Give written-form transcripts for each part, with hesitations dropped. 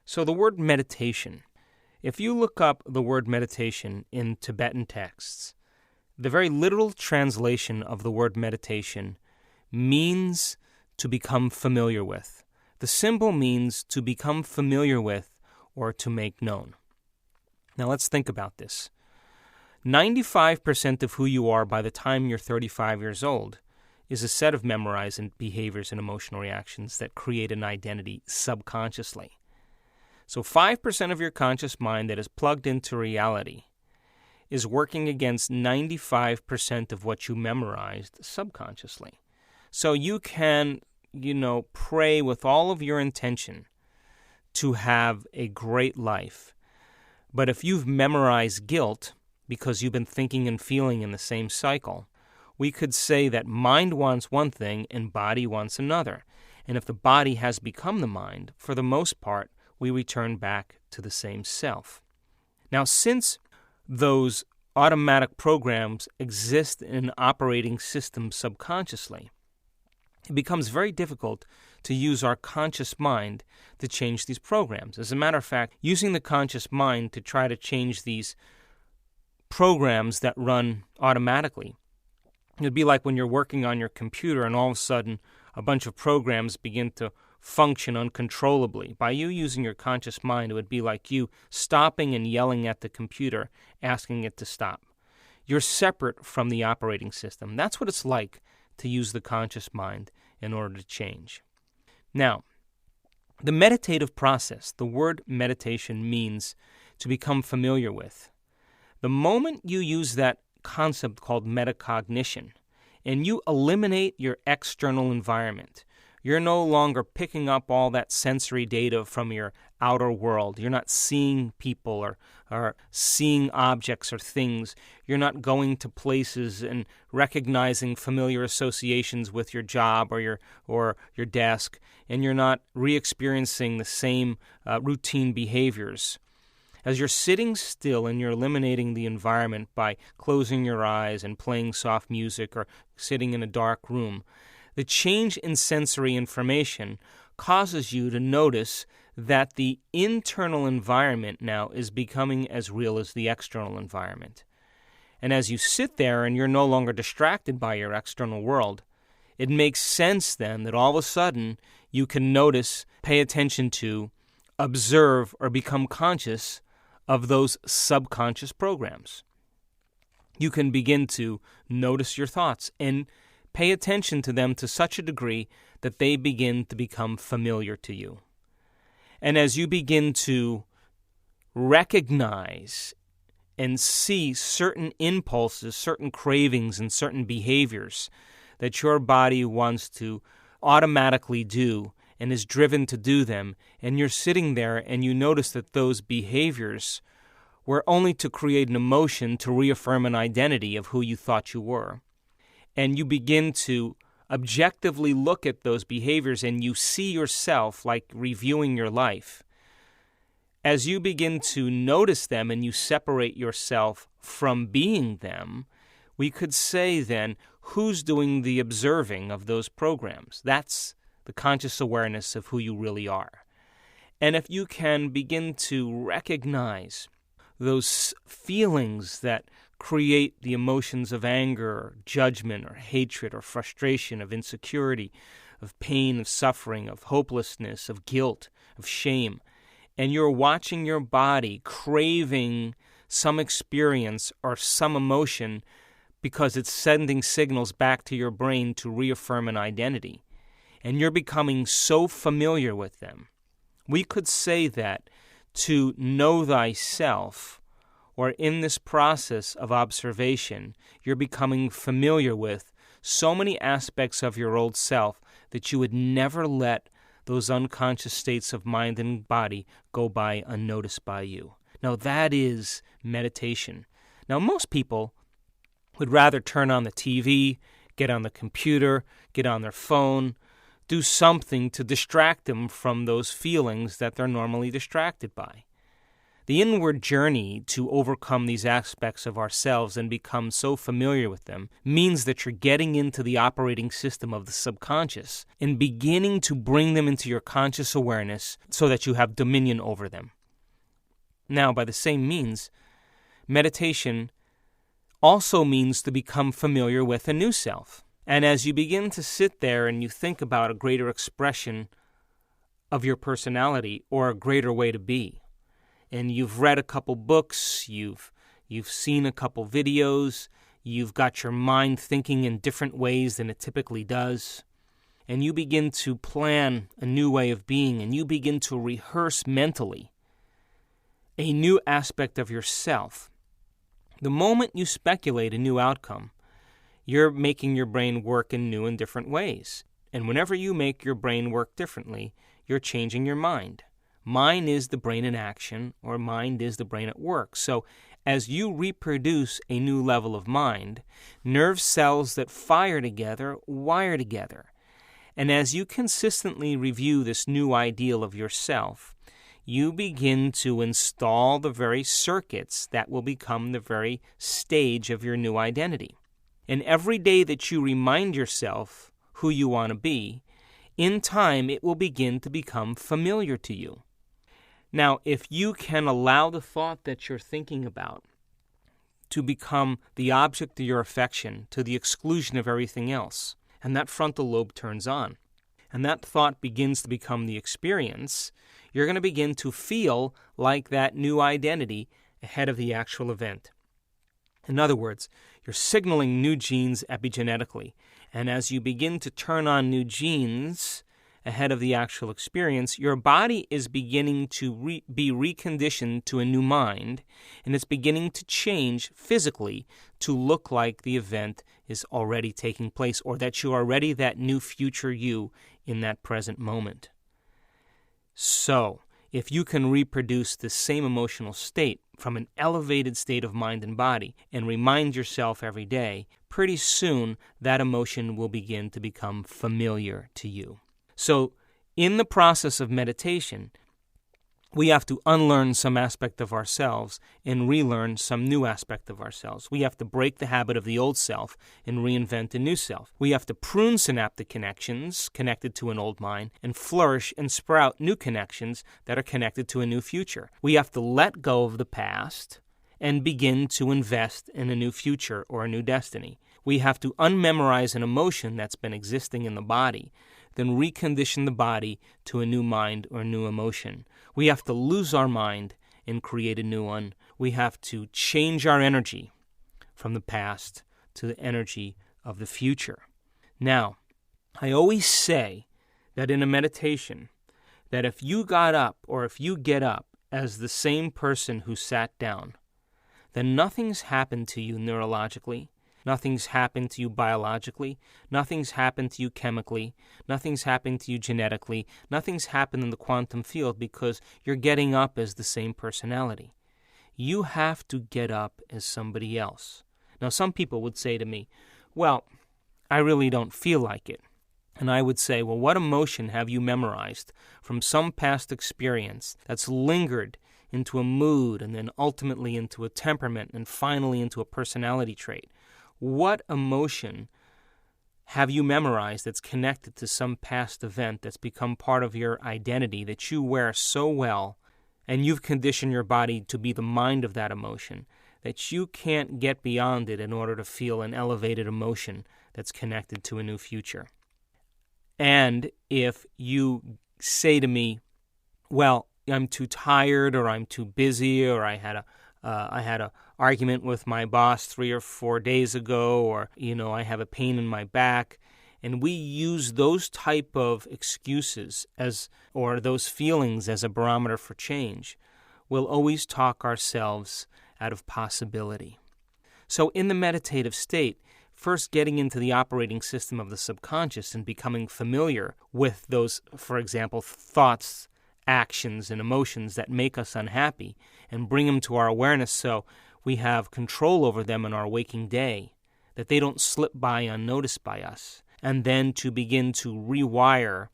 So the word meditation, if you look up the word meditation in Tibetan texts, the very literal translation of the word meditation means to become familiar with. The symbol means to become familiar with or to make known. Now let's think about this. 95% of who you are by the time you're 35 years old is a set of memorized behaviors and emotional reactions that create an identity subconsciously. So 5% of your conscious mind that is plugged into reality is working against 95% of what you memorized subconsciously. So you can, pray with all of your intention to have a great life. But if you've memorized guilt because you've been thinking and feeling in the same cycle, we could say that mind wants one thing and body wants another. And if the body has become the mind, for the most part, we return back to the same self. Now, since those automatic programs exist in an operating system subconsciously, it becomes very difficult to use our conscious mind to change these programs. As a matter of fact, using the conscious mind to try to change these programs that run automatically, it would be like when you're working on your computer and all of a sudden a bunch of programs begin to function uncontrollably. By you using your conscious mind, it would be like you stopping and yelling at the computer, asking it to stop. You're separate from the operating system. That's what it's like to use the conscious mind in order to change. Now, the meditative process, the word meditation means to become familiar with. The moment you use that concept called metacognition and you eliminate your external environment, you're no longer picking up all that sensory data from your outer world. You're not seeing people or seeing objects or things. You're not going to places and recognizing familiar associations with your job or your desk, and you're not re-experiencing the same routine behaviors. As you're sitting still and you're eliminating the environment by closing your eyes and playing soft music or sitting in a dark room, the change in sensory information causes you to notice that the internal environment now is becoming as real as the external environment. And as you sit there and you're no longer distracted by your external world, it makes sense then that all of a sudden you can notice, pay attention to, observe, or become conscious of those subconscious programs. You can begin to notice your thoughts and pay attention to them to such a degree that they begin to become familiar to you. And as you begin to recognize and see certain impulses, certain cravings, and certain behaviors that your body wants to automatically do and is driven to do them, and you're sitting there and you notice that those behaviors were only to create an emotion to reaffirm an identity of who you thought you were. And you begin to objectively look at those behaviors and you see yourself like reviewing your life. As you begin to notice them and you separate yourself from being them, we could say then, who's doing the observing of those programs? That's the conscious awareness of who you really are. And if you can begin to recognize those feelings that create the emotions of anger, or judgment, or hatred, or frustration, of insecurity, of pain, of suffering, of hopelessness, of guilt, of shame, and you're watching your body craving some experience or some emotion because it's sending signals back to your brain to reaffirm an identity, and you're becoming so familiar with them, we could say that to know thyself, or in this process of observation, you're becoming familiar with so many aspects of your old self that you would never let those unconscious states of mind and body go by unnoticed by you. Now that is meditation. Now most people would rather turn on the TV, get on the computer, get on their phone, do something to distract them from those feelings that they're normally distracted by. The inward journey to overcome these aspects of ourselves and become so familiar with them means that you're getting into the operating system of the subconscious and beginning to bring them into your conscious awareness so that you have dominion over them. Now, by the same means, meditation also means to become familiar with a new self. And as you begin to sit there and you think about a greater expression of your personality or a greater way to be, and you've read a couple books, you've seen a couple videos, you've got your mind thinking in different ways than it typically does, and you begin to plan a new way of being, and you begin to rehearse mentally a new aspect of yourself. The moment you speculate a new outcome, you're making your brain work in new and different ways. And whenever you make your brain work differently, you're changing your mind. Mind is the brain in action, or mind is the brain at work. So as you reproduce a new level of mind, nerve cells that fire together wire together. And as you consistently review this new ideal of yourself, you begin to install the very circuits that will become the very stage of your new identity. And every day that you remind yourself who you want to be, in time it will begin to become familiar to you. Now, if you can allow the thought that you're thinking about to become the object of your affection to the exclusion of everything else, and that frontal lobe turns on, and that thought begins to become the experience, you're going to begin to feel like that new identity ahead of the actual event. In other words, you're signaling new genes epigenetically, and as you begin to turn on new genes ahead of the actual experience, your body is beginning to be reconditioned to a new mind, and it's beginning to change physically to look like the event is already taking place, or that you're already that new future you in that present moment. So, if you can reproduce the same emotional state from an elevated state of mind and body and remind yourself every day, pretty soon that emotion will begin to become familiar to you. So, in the process of meditation, we have to unlearn some aspect of ourselves and relearn some new aspect of ourselves. We have to break the habit of the old self and reinvent a new self. We have to prune synaptic connections connected to an old mind and flourish and sprout new connections that are connected to a new future. We have to let go of the past and begin to invest in a new future or a new destiny. We have to unmemorize an emotion that's been existing in the body, then recondition the body to a new mind or new emotion. We have to lose our mind and create a new one. We have to change our energy from the past to the energy of the future. Now, I always say that in a meditation, that if you got up or if you get up as the same person who sat down, then nothing's happened to you neurologically, nothing's happened to you biologically, nothing's happened to you chemically, nothing's happened to you genetically, nothing's happened in the quantum field because you're getting up as the same personality. You have to get up as somebody else. Now, some people would say to me, well, I really don't feel like it. And I would say, well, what emotion have you memorized from some past experience that's lingered into a mood and then ultimately into a temperament and finally into a personality trait? What emotion have you memorized that's connected to some past event that's become part of your identity that you wear so well, and you've conditioned your body to be the mind of that emotion, that you can't get beyond it in order to feel an elevated emotion that's connected to a new future? And if you say to me, well, I'm too tired, or I'm too busy, or I had a argument with my boss 3 or 4 days ago, or, I have a pain in my back, and we use those type of excuses or those feelings as a barometer for change, we'll always talk ourselves out of possibility. So in the meditative state, first getting into the operating system of the subconscious and becoming familiar with those, for example, thoughts, actions, and emotions that make us unhappy, and bring them to our awareness so we have control over them in our waking day, that they don't slip by unnoticed by us, and then to begin to rewire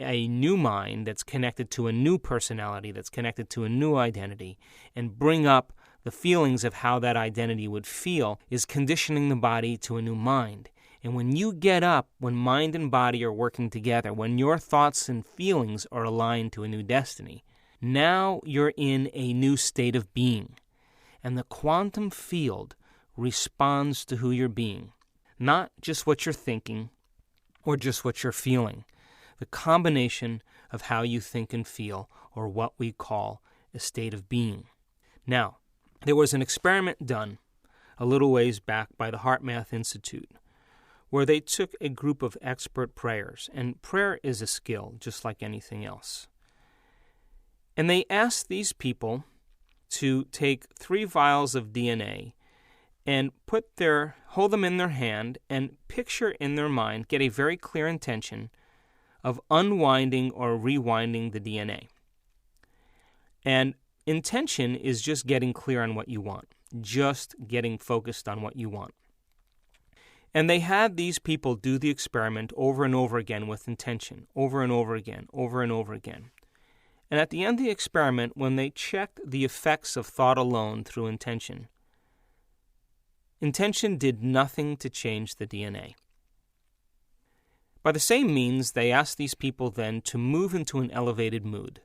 a new mind that's connected to a new personality, that's connected to a new identity, and bring up the feelings of how that identity would feel, is conditioning the body to a new mind. And when you get up, when mind and body are working together, when your thoughts and feelings are aligned to a new destiny, now you're in a new state of being. And the quantum field responds to who you're being, not just what you're thinking or just what you're feeling. The combination of how you think and feel, or what we call a state of being. Now, there was an experiment done a little ways back by the HeartMath Institute, where they took a group of expert prayers, and prayer is a skill just like anything else. And they asked these people to take 3 vials of DNA and hold them in their hand and picture in their mind, get a very clear intention of unwinding or rewinding the DNA. And intention is just getting clear on what you want, just getting focused on what you want. And they had these people do the experiment over and over again with intention, over and over again, over and over again. And at the end of the experiment, when they checked the effects of thought alone through intention, intention did nothing to change the DNA. By the same means, they asked these people then to move into an elevated mood,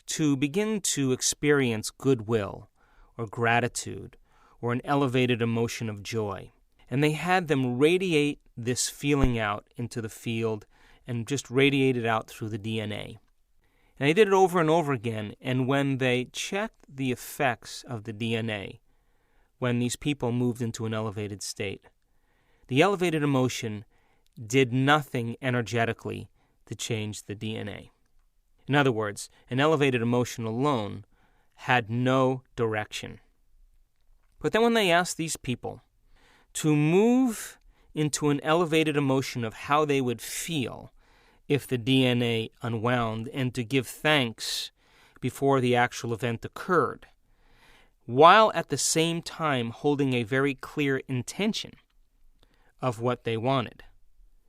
to begin to experience goodwill or gratitude or an elevated emotion of joy. And they had them radiate this feeling out into the field and just radiate it out through the DNA. And they did it over and over again, and when they checked the effects of the DNA, when these people moved into an elevated state, the elevated emotion did nothing energetically to change the DNA. In other words, an elevated emotion alone had no direction. But then when they asked these people to move into an elevated emotion of how they would feel if the DNA unwound, and to give thanks before the actual event occurred, while at the same time holding a very clear intention of what they wanted,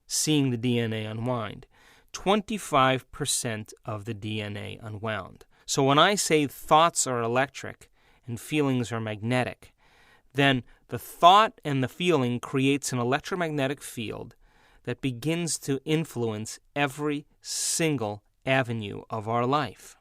seeing the DNA unwind, 25% of the DNA unwound. So when I say thoughts are electric and feelings are magnetic, then the thought and the feeling creates an electromagnetic field that begins to influence every single avenue of our life.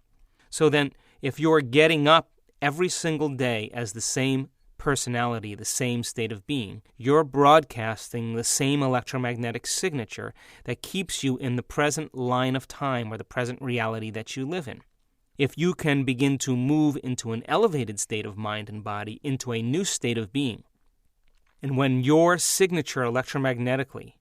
So then, if you're getting up every single day as the same personality, the same state of being, you're broadcasting the same electromagnetic signature that keeps you in the present line of time or the present reality that you live in. If you can begin to move into an elevated state of mind and body, into a new state of being, and when your signature electromagnetically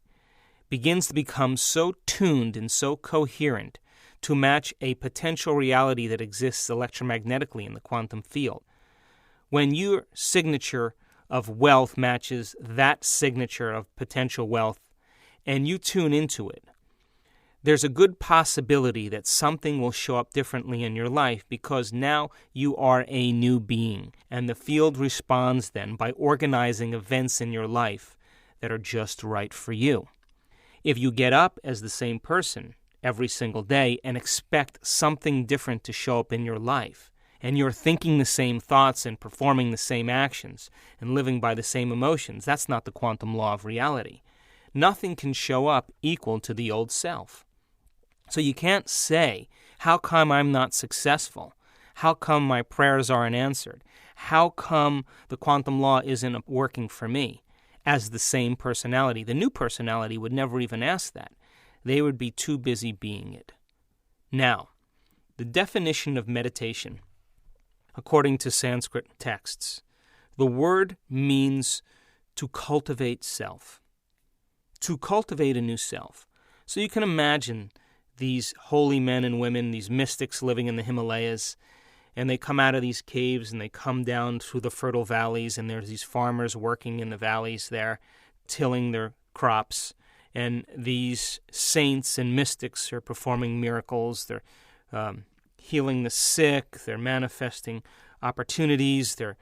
begins to become so tuned and so coherent to match a potential reality that exists electromagnetically in the quantum field, when your signature of wealth matches that signature of potential wealth and you tune into it, there's a good possibility that something will show up differently in your life, because now you are a new being, and the field responds then by organizing events in your life that are just right for you. If you get up as the same person every single day and expect something different to show up in your life, and you're thinking the same thoughts and performing the same actions and living by the same emotions, that's not the quantum law of reality. Nothing can show up equal to the old self. So you can't say, how come I'm not successful? How come my prayers aren't answered? How come the quantum law isn't working for me? As the same personality. The new personality would never even ask that. They would be too busy being it. Now, the definition of meditation, according to Sanskrit texts, the word means to cultivate self, to cultivate a new self. So you can imagine these holy men and women, these mystics living in the Himalayas, and they come out of these caves and they come down through the fertile valleys, and there's these farmers working in the valleys there, tilling their crops, and these saints and mystics are performing miracles. They're healing the sick, they're manifesting opportunities, they're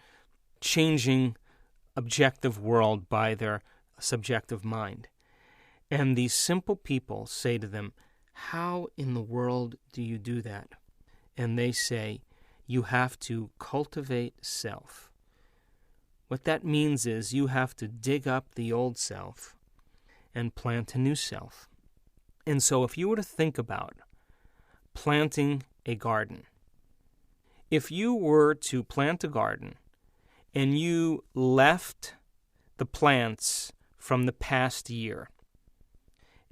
changing objective world by their subjective mind. And these simple people say to them, how in the world do you do that? And they say, you have to cultivate self. What that means is you have to dig up the old self and plant a new self. And so if you were to think about planting a garden, if you were to plant a garden and you left the plants from the past year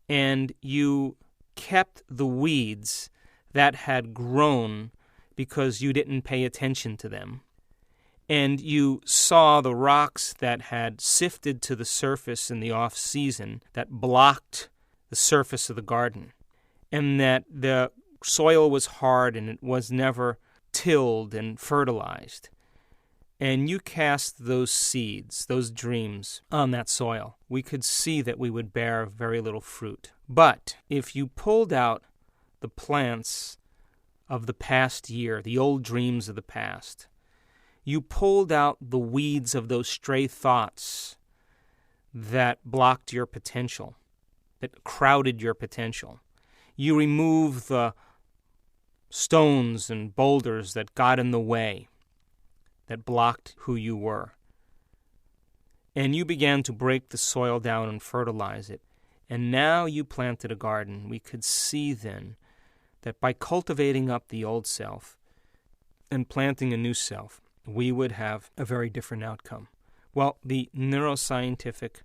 and you kept the weeds that had grown because you didn't pay attention to them, and you saw the rocks that had sifted to the surface in the off-season that blocked the surface of the garden, and that the soil was hard and it was never tilled and fertilized, and you cast those seeds, those dreams, on that soil, we could see that we would bear very little fruit. But if you pulled out the plants of the past year, the old dreams of the past, you pulled out the weeds of those stray thoughts that blocked your potential, that crowded your potential. You removed the stones and boulders that got in the way, that blocked who you were. And you began to break the soil down and fertilize it. And now you planted a garden. We could see then that by cultivating up the old self and planting a new self, we would have a very different outcome. Well, the neuroscientific,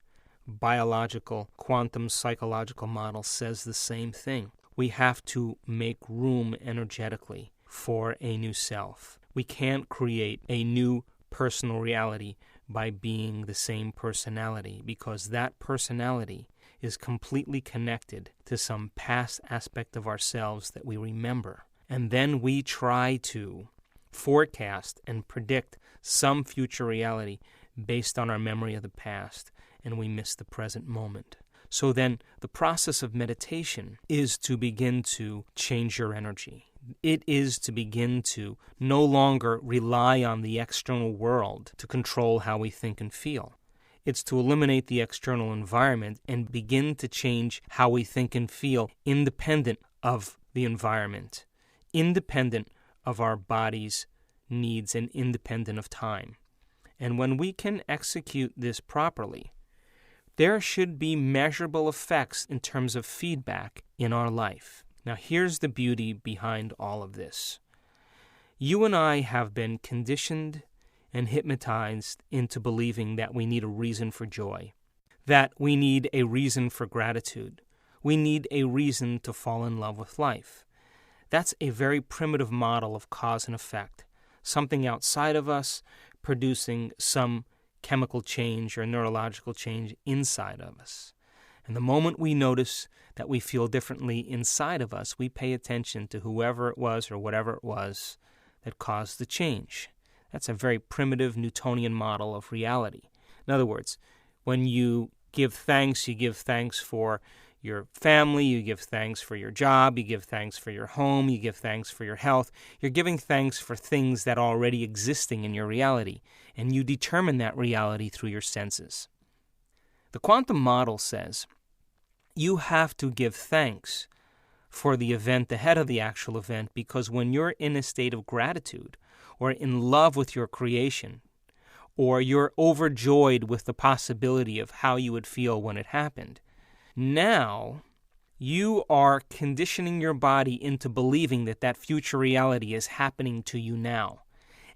biological, quantum psychological model says the same thing. We have to make room energetically for a new self. We can't create a new personal reality by being the same personality, because that personality is completely connected to some past aspect of ourselves that we remember. And then we try to forecast and predict some future reality based on our memory of the past, and we miss the present moment. So then the process of meditation is to begin to change your energy. It is to begin to no longer rely on the external world to control how we think and feel. It's to eliminate the external environment and begin to change how we think and feel independent of the environment, independent of our body's needs, and independent of time. And when we can execute this properly, there should be measurable effects in terms of feedback in our life. Now, here's the beauty behind all of this. You and I have been conditioned and hypnotized into believing that we need a reason for joy, that we need a reason for gratitude. We need a reason to fall in love with life. That's a very primitive model of cause and effect, something outside of us producing some chemical change or neurological change inside of us. And the moment we notice that we feel differently inside of us, we pay attention to whoever it was or whatever it was that caused the change. That's a very primitive Newtonian model of reality. In other words, when you give thanks for your family, you give thanks for your job, you give thanks for your home, you give thanks for your health. You're giving thanks for things that are already existing in your reality, and you determine that reality through your senses. The quantum model says you have to give thanks for the event ahead of the actual event, because when you're in a state of gratitude or in love with your creation, or you're overjoyed with the possibility of how you would feel when it happened, now you are conditioning your body into believing that that future reality is happening to you now.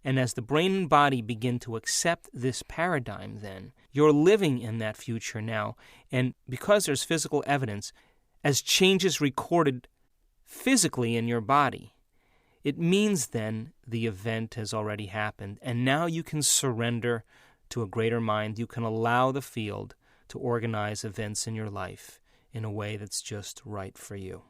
And as the brain and body begin to accept this paradigm, then you're living in that future now. And because there's physical evidence, as changes recorded physically in your body, it means then the event has already happened. And now you can surrender to a greater mind. You can allow the field to organize events in your life in a way that's just right for you.